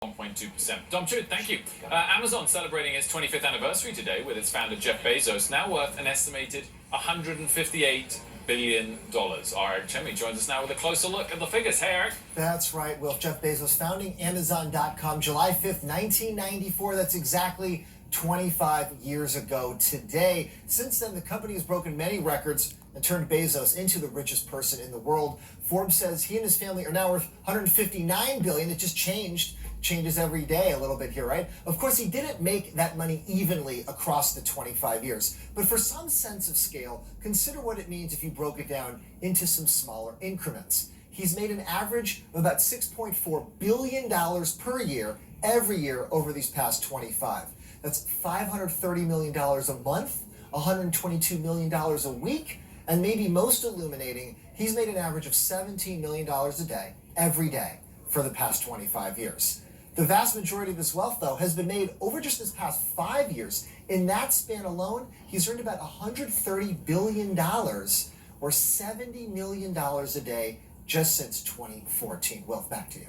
1.2%. Dom Chud, thank you. Amazon celebrating its 25th anniversary today with its founder Jeff Bezos, now worth an estimated $158 billion. Eric Chemi joins us now with a closer look at the figures. Hey, Eric. That's right, Will. Jeff Bezos founding Amazon.com July 5th, 1994. That's exactly 25 years ago today. Since then, the company has broken many records and turned Bezos into the richest person in the world. Forbes says he and his family are now worth $159 billion. It just changes every day a little bit here, right? Of course, he didn't make that money evenly across the 25 years. But for some sense of scale, consider what it means if you broke it down into some smaller increments. He's made an average of about $6.4 billion per year, every year over these past 25. That's $530 million a month, $122 million a week, and maybe most illuminating, he's made an average of $17 million a day, every day, for the past 25 years. The vast majority of this wealth, though, has been made over just this past 5 years. In that span alone, he's earned about $130 billion, or $70 million a day, just since 2014. Will, back to you.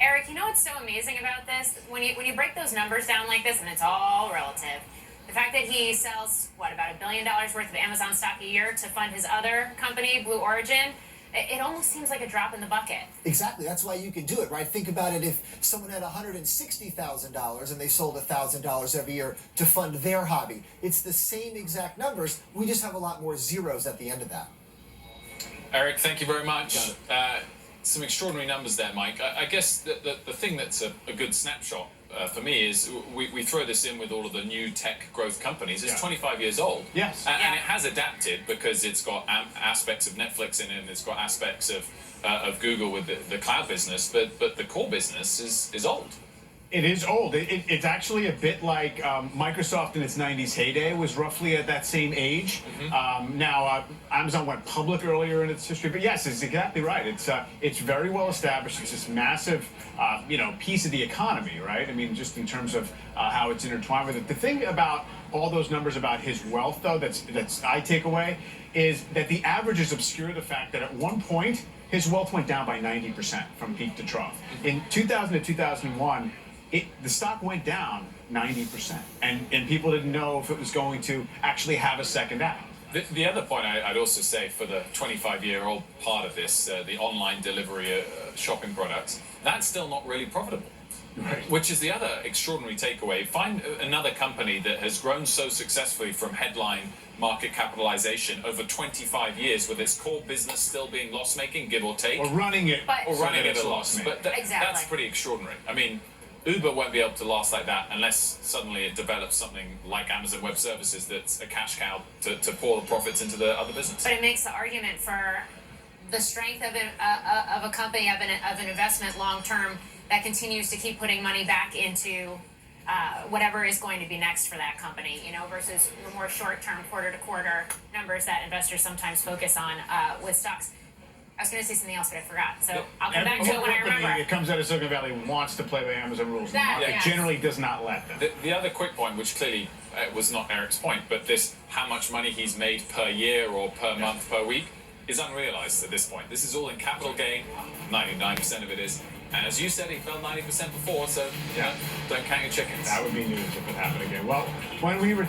Eric, you know what's so amazing about this? When you break those numbers down like this, and it's all relative, the fact that he sells, about $1 billion worth of Amazon stock a year to fund his other company, Blue Origin, it almost seems like a drop in the bucket. Exactly. That's why you can do it, right? Think about it. If someone had $160,000 and they sold $1,000 every year to fund their hobby, it's the same exact numbers. We just have a lot more zeros at the end of that. Eric, thank you very much. Some extraordinary numbers there, Mike. I guess the thing that's a good snapshot for me is we throw this in with all of the new tech growth companies. It's 25 years old. Yes. And it has adapted because it's got aspects of Netflix in it, and it's got aspects of Google with the cloud business, but the core business is old. It is old. It's actually a bit like Microsoft in its 90s heyday was roughly at that same age. Now, Amazon went public earlier in its history, but yes, it's exactly right. It's very well established. It's this massive, piece of the economy, right? I mean, just in terms of how it's intertwined with it. The thing about all those numbers about his wealth, though, that's I take away, is that the averages obscure the fact that at one point his wealth went down by 90% from peak to trough. In 2000 to 2001. The stock went down 90%, and people didn't know if it was going to actually have a second act. The other point I'd also say for the 25-year-old part of this, the online delivery shopping products, that's still not really profitable. Right. Which is the other extraordinary takeaway. Find another company that has grown so successfully from headline market capitalization over 25 years with its core business still being loss-making, give or take. Or running it. Or running it at a loss. But that's pretty extraordinary. I mean, Uber won't be able to last like that unless suddenly it develops something like Amazon Web Services that's a cash cow to pour the profits into the other business. But it makes the argument for the strength of a company, of an investment long term that continues to keep putting money back into whatever is going to be next for that company, versus the more short-term, quarter-to-quarter numbers that investors sometimes focus on with stocks. I was going to say something else, but I forgot. So I'll come back to it when I remember. It comes out of Silicon Valley wants to play by Amazon rules. The market generally does not let them. The other quick point, which clearly was not Eric's point, but this how much money he's made per year or per month, per week, is unrealized at this point. This is all in capital gain. 99% of it is. And as you said, he fell 90% before, so don't count your chickens. That would be news if it happened again. Well, when we return.